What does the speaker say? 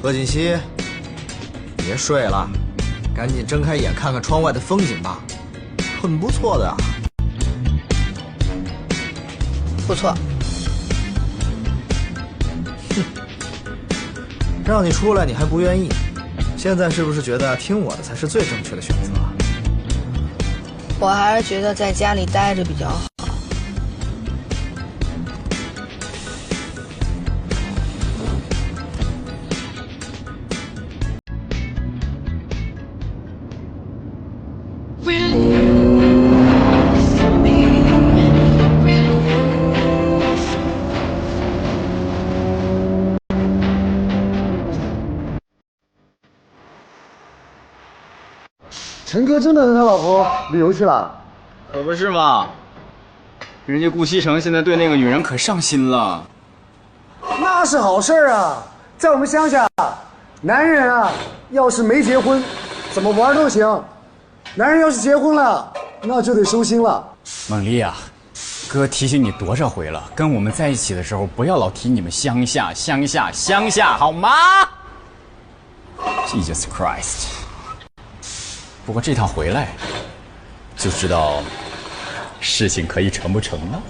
贺锦熙，别睡了，赶紧睁开眼看看窗外的风景吧，很不错的啊。不错。哼，让你出来你还不愿意，现在是不是觉得听我的才是最正确的选择？我还是觉得在家里待着比较好。陈哥真的和他老婆旅游去了？可不是嘛，人家顾西城现在对那个女人可上心了。那是好事啊，在我们乡下，男人啊，要是没结婚，怎么玩都行；男人要是结婚了，那就得收心了。猛丽啊，哥提醒你多少回了，跟我们在一起的时候不要老提你们乡下，好吗 ？Jesus Christ！ 不过这趟回来，就知道事情可以成不成了。